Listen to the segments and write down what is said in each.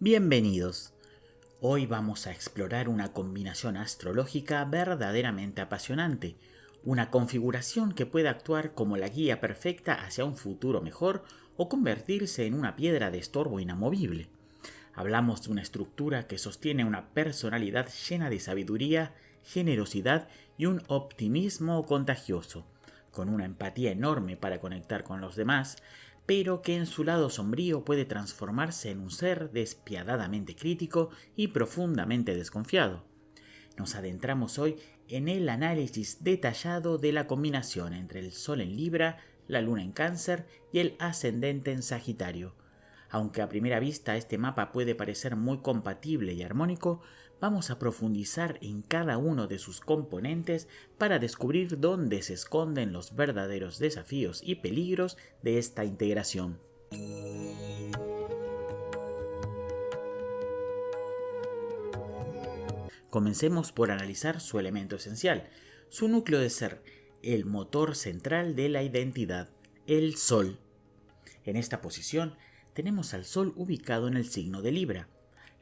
Bienvenidos. Hoy vamos a explorar una combinación astrológica verdaderamente apasionante, una configuración que puede actuar como la guía perfecta hacia un futuro mejor o convertirse en una piedra de estorbo inamovible. Hablamos de una estructura que sostiene una personalidad llena de sabiduría, generosidad y un optimismo contagioso, con una empatía enorme para conectar con los demás, pero que en su lado sombrío puede transformarse en un ser despiadadamente crítico y profundamente desconfiado. Nos adentramos hoy en el análisis detallado de la combinación entre el Sol en Libra, la Luna en Cáncer y el ascendente en Sagitario. Aunque a primera vista este mapa puede parecer muy compatible y armónico, vamos a profundizar en cada uno de sus componentes para descubrir dónde se esconden los verdaderos desafíos y peligros de esta integración. Comencemos por analizar su elemento esencial, su núcleo de ser, el motor central de la identidad, el Sol. En esta posición tenemos al Sol ubicado en el signo de Libra.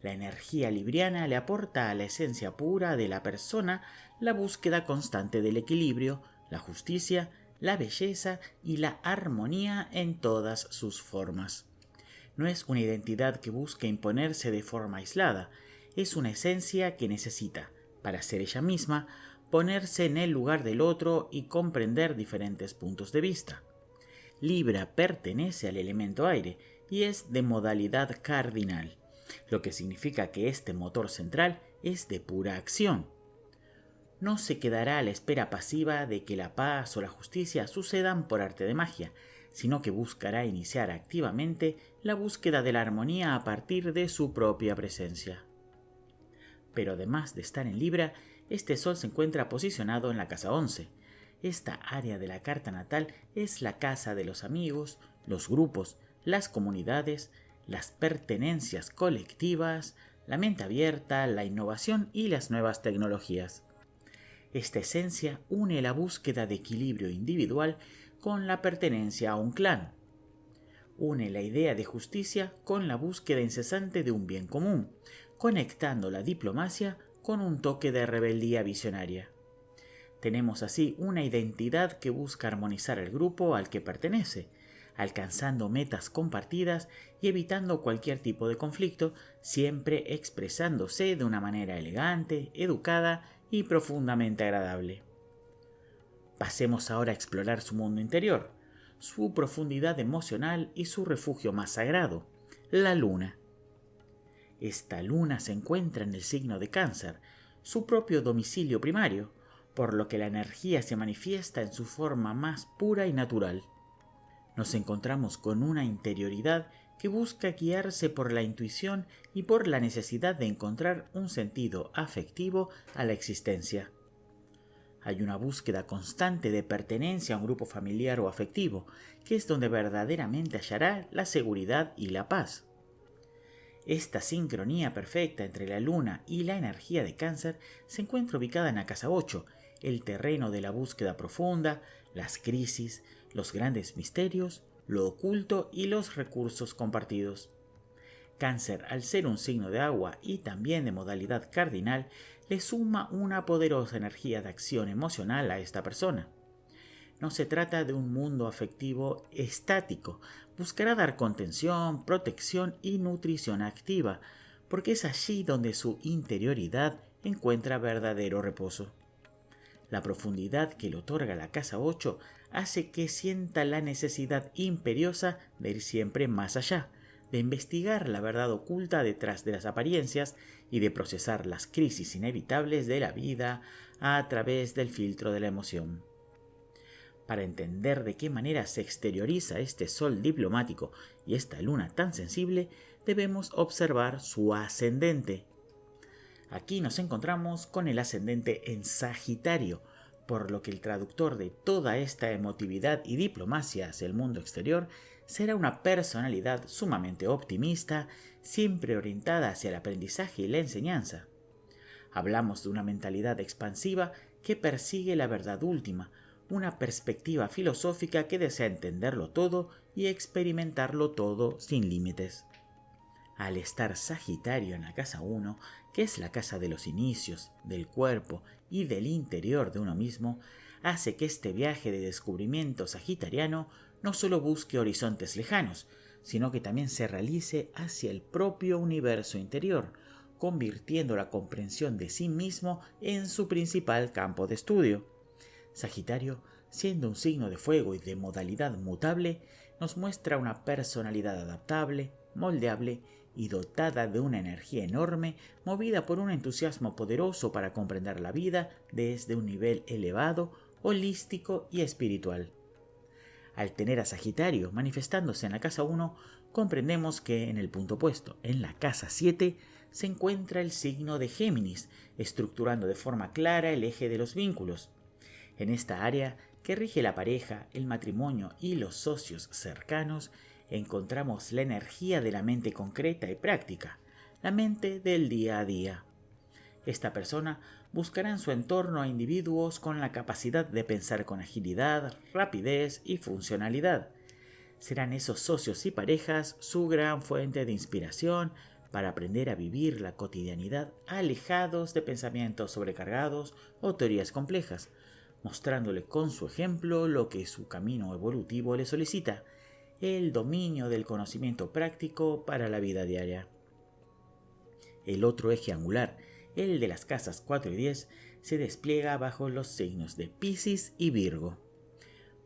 La energía libriana le aporta a la esencia pura de la persona la búsqueda constante del equilibrio, la justicia, la belleza y la armonía en todas sus formas. No es una identidad que busque imponerse de forma aislada, es una esencia que necesita, para ser ella misma, ponerse en el lugar del otro y comprender diferentes puntos de vista. Libra pertenece al elemento aire y es de modalidad cardinal, lo que significa que este motor central es de pura acción. No se quedará a la espera pasiva de que la paz o la justicia sucedan por arte de magia, sino que buscará iniciar activamente la búsqueda de la armonía a partir de su propia presencia. Pero además de estar en Libra, este Sol se encuentra posicionado en la casa 11. Esta área de la carta natal es la casa de los amigos, los grupos, las comunidades, las pertenencias colectivas, la mente abierta, la innovación y las nuevas tecnologías. Esta esencia une la búsqueda de equilibrio individual con la pertenencia a un clan. Une la idea de justicia con la búsqueda incesante de un bien común, conectando la diplomacia con un toque de rebeldía visionaria. Tenemos así una identidad que busca armonizar el grupo al que pertenece, alcanzando metas compartidas y evitando cualquier tipo de conflicto, siempre expresándose de una manera elegante, educada y profundamente agradable. Pasemos ahora a explorar su mundo interior, su profundidad emocional y su refugio más sagrado, la luna. Esta luna se encuentra en el signo de Cáncer, su propio domicilio primario, por lo que la energía se manifiesta en su forma más pura y natural. Nos encontramos con una interioridad que busca guiarse por la intuición y por la necesidad de encontrar un sentido afectivo a la existencia. Hay una búsqueda constante de pertenencia a un grupo familiar o afectivo, que es donde verdaderamente hallará la seguridad y la paz. Esta sincronía perfecta entre la luna y la energía de Cáncer se encuentra ubicada en la casa 8, el terreno de la búsqueda profunda, las crisis, los grandes misterios, lo oculto y los recursos compartidos. Cáncer, al ser un signo de agua y también de modalidad cardinal, le suma una poderosa energía de acción emocional a esta persona. No se trata de un mundo afectivo estático, buscará dar contención, protección y nutrición activa, porque es allí donde su interioridad encuentra verdadero reposo. La profundidad que le otorga la casa 8 hace que sienta la necesidad imperiosa de ir siempre más allá, de investigar la verdad oculta detrás de las apariencias y de procesar las crisis inevitables de la vida a través del filtro de la emoción. Para entender de qué manera se exterioriza este Sol diplomático y esta luna tan sensible, debemos observar su ascendente. Aquí nos encontramos con el ascendente en Sagitario, por lo que el traductor de toda esta emotividad y diplomacia hacia el mundo exterior será una personalidad sumamente optimista, siempre orientada hacia el aprendizaje y la enseñanza. Hablamos de una mentalidad expansiva que persigue la verdad última, una perspectiva filosófica que desea entenderlo todo y experimentarlo todo sin límites. Al estar Sagitario en la casa 1, que es la casa de los inicios, del cuerpo y del interior de uno mismo, hace que este viaje de descubrimiento sagitariano no solo busque horizontes lejanos, sino que también se realice hacia el propio universo interior, convirtiendo la comprensión de sí mismo en su principal campo de estudio. Sagitario, siendo un signo de fuego y de modalidad mutable, nos muestra una personalidad adaptable, moldeable y dotada de una energía enorme, movida por un entusiasmo poderoso para comprender la vida desde un nivel elevado, holístico y espiritual. Al tener a Sagitario manifestándose en la casa 1, comprendemos que en el punto opuesto, en la casa 7, se encuentra el signo de Géminis, estructurando de forma clara el eje de los vínculos. En esta área, que rige la pareja, el matrimonio y los socios cercanos, encontramos la energía de la mente concreta y práctica, la mente del día a día. Esta persona buscará en su entorno a individuos con la capacidad de pensar con agilidad, rapidez y funcionalidad. Serán esos socios y parejas su gran fuente de inspiración para aprender a vivir la cotidianidad alejados de pensamientos sobrecargados o teorías complejas, mostrándole con su ejemplo lo que su camino evolutivo le solicita, el dominio del conocimiento práctico para la vida diaria. El otro eje angular, el de las casas 4 y 10, se despliega bajo los signos de Piscis y Virgo.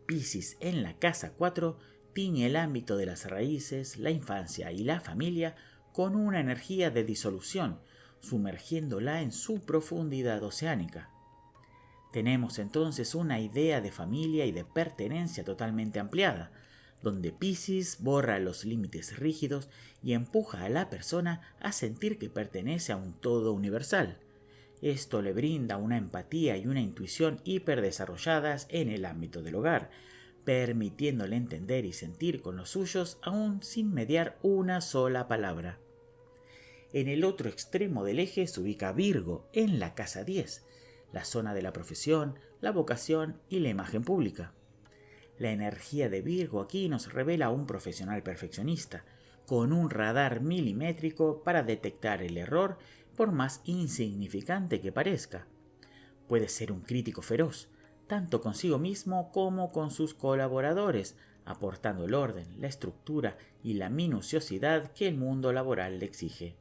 Piscis en la casa 4 tiñe el ámbito de las raíces, la infancia y la familia con una energía de disolución, sumergiéndola en su profundidad oceánica. Tenemos entonces una idea de familia y de pertenencia totalmente ampliada, donde Piscis borra los límites rígidos y empuja a la persona a sentir que pertenece a un todo universal. Esto le brinda una empatía y una intuición hiperdesarrolladas en el ámbito del hogar, permitiéndole entender y sentir con los suyos aún sin mediar una sola palabra. En el otro extremo del eje se ubica Virgo, en la casa 10, la zona de la profesión, la vocación y la imagen pública. La energía de Virgo aquí nos revela a un profesional perfeccionista, con un radar milimétrico para detectar el error por más insignificante que parezca. Puede ser un crítico feroz, tanto consigo mismo como con sus colaboradores, aportando el orden, la estructura y la minuciosidad que el mundo laboral le exige.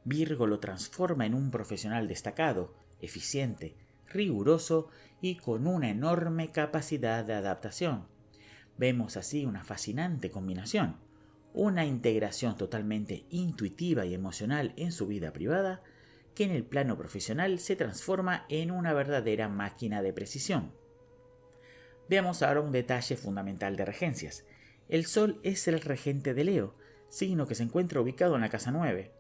Virgo lo transforma en un profesional destacado, eficiente, riguroso y con una enorme capacidad de adaptación. Vemos así una fascinante combinación, una integración totalmente intuitiva y emocional en su vida privada, que en el plano profesional se transforma en una verdadera máquina de precisión. Veamos ahora un detalle fundamental de regencias. El Sol es el regente de Leo, signo que se encuentra ubicado en la casa 9.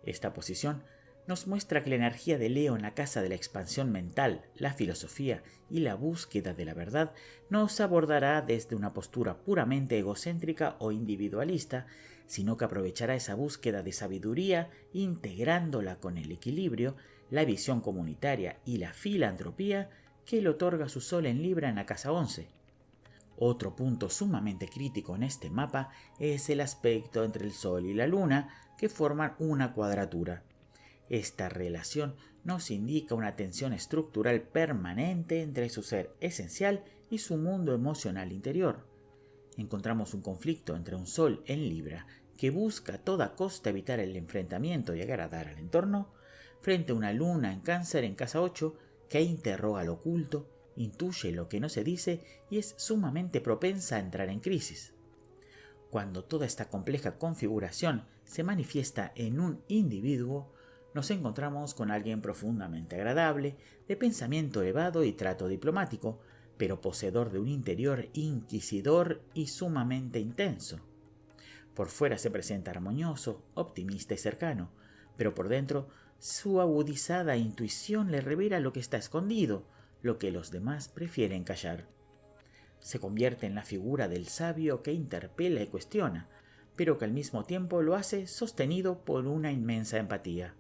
Esta posición nos muestra que la energía de Leo en la casa de la expansión mental, la filosofía y la búsqueda de la verdad no se abordará desde una postura puramente egocéntrica o individualista, sino que aprovechará esa búsqueda de sabiduría integrándola con el equilibrio, la visión comunitaria y la filantropía que le otorga su Sol en Libra en la casa 11. Otro punto sumamente crítico en este mapa es el aspecto entre el Sol y la Luna, que forman una cuadratura. Esta relación nos indica una tensión estructural permanente entre su ser esencial y su mundo emocional interior. Encontramos un conflicto entre un Sol en Libra, que busca a toda costa evitar el enfrentamiento y agradar al entorno, frente a una Luna en Cáncer en casa 8, que interroga lo oculto, intuye lo que no se dice y es sumamente propensa a entrar en crisis. Cuando toda esta compleja configuración se manifiesta en un individuo, nos encontramos con alguien profundamente agradable, de pensamiento elevado y trato diplomático, pero poseedor de un interior inquisidor y sumamente intenso. Por fuera se presenta armonioso, optimista y cercano, pero por dentro su agudizada intuición le revela lo que está escondido, lo que los demás prefieren callar. Se convierte en la figura del sabio que interpela y cuestiona, pero que al mismo tiempo lo hace sostenido por una inmensa empatía.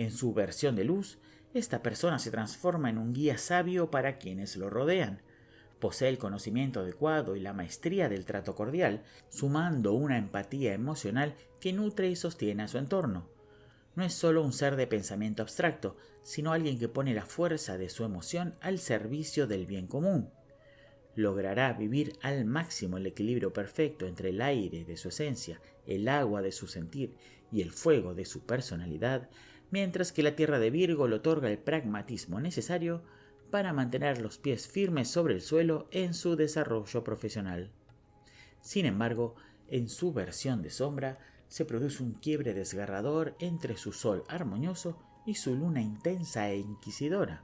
En su versión de luz, esta persona se transforma en un guía sabio para quienes lo rodean, Posee el conocimiento adecuado y la maestría del trato cordial, sumando una empatía emocional que nutre y sostiene a su entorno. No es solo un ser de pensamiento abstracto, sino alguien que pone la fuerza de su emoción al servicio del bien común. Logrará vivir al máximo el equilibrio perfecto entre el aire de su esencia, el agua de su sentir y el fuego de su personalidad, mientras que la tierra de Virgo le otorga el pragmatismo necesario para mantener los pies firmes sobre el suelo en su desarrollo profesional. Sin embargo, en su versión de sombra, se produce un quiebre desgarrador entre su sol armonioso y su luna intensa e inquisidora.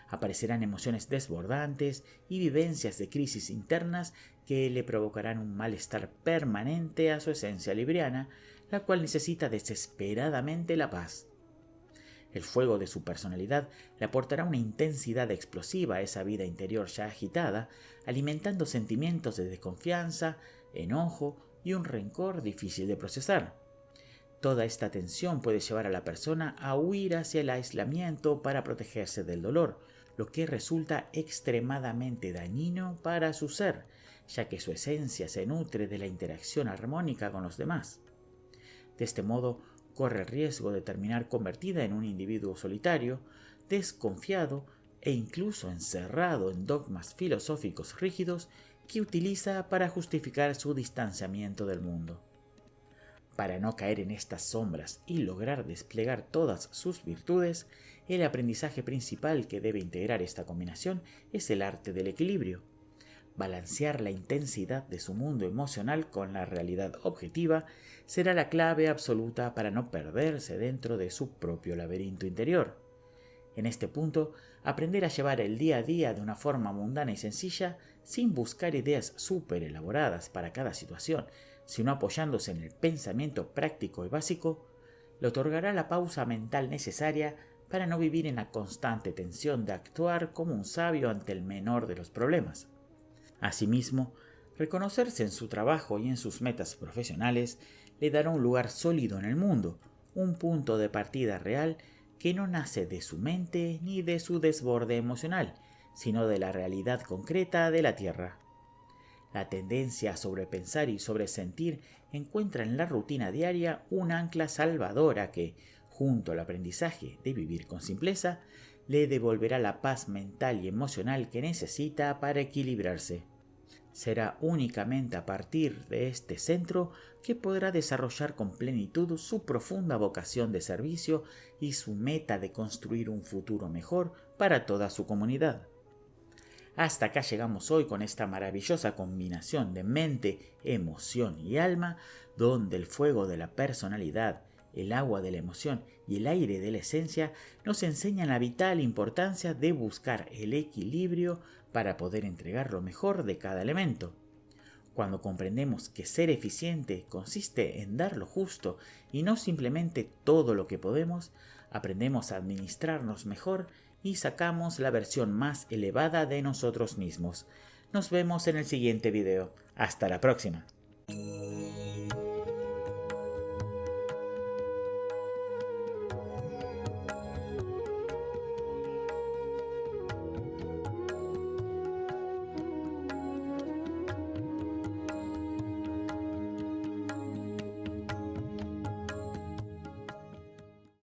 Aparecerán emociones desbordantes y vivencias de crisis internas que le provocarán un malestar permanente a su esencia libriana, la cual necesita desesperadamente la paz. El fuego de su personalidad le aportará una intensidad explosiva a esa vida interior ya agitada, alimentando sentimientos de desconfianza, enojo y un rencor difícil de procesar. Toda esta tensión puede llevar a la persona a huir hacia el aislamiento para protegerse del dolor, lo que resulta extremadamente dañino para su ser, ya que su esencia se nutre de la interacción armónica con los demás. De este modo, corre el riesgo de terminar convertida en un individuo solitario, desconfiado e incluso encerrado en dogmas filosóficos rígidos que utiliza para justificar su distanciamiento del mundo. Para no caer en estas sombras y lograr desplegar todas sus virtudes, el aprendizaje principal que debe integrar esta combinación es el arte del equilibrio. Balancear la intensidad de su mundo emocional con la realidad objetiva será la clave absoluta para no perderse dentro de su propio laberinto interior. En este punto, aprender a llevar el día a día de una forma mundana y sencilla, sin buscar ideas súper elaboradas para cada situación, sino apoyándose en el pensamiento práctico y básico, le otorgará la pausa mental necesaria para no vivir en la constante tensión de actuar como un sabio ante el menor de los problemas. Asimismo, reconocerse en su trabajo y en sus metas profesionales le dará un lugar sólido en el mundo, un punto de partida real que no nace de su mente ni de su desborde emocional, sino de la realidad concreta de la Tierra. La tendencia a sobrepensar y sobresentir encuentra en la rutina diaria un ancla salvadora que, junto al aprendizaje de vivir con simpleza, le devolverá la paz mental y emocional que necesita para equilibrarse. Será únicamente a partir de este centro que podrá desarrollar con plenitud su profunda vocación de servicio y su meta de construir un futuro mejor para toda su comunidad. Hasta acá llegamos hoy con esta maravillosa combinación de mente, emoción y alma, donde el fuego de la personalidad, el agua de la emoción y el aire de la esencia nos enseñan la vital importancia de buscar el equilibrio para poder entregar lo mejor de cada elemento. Cuando comprendemos que ser eficiente consiste en dar lo justo y no simplemente todo lo que podemos, aprendemos a administrarnos mejor y sacamos la versión más elevada de nosotros mismos. Nos vemos en el siguiente video. Hasta la próxima.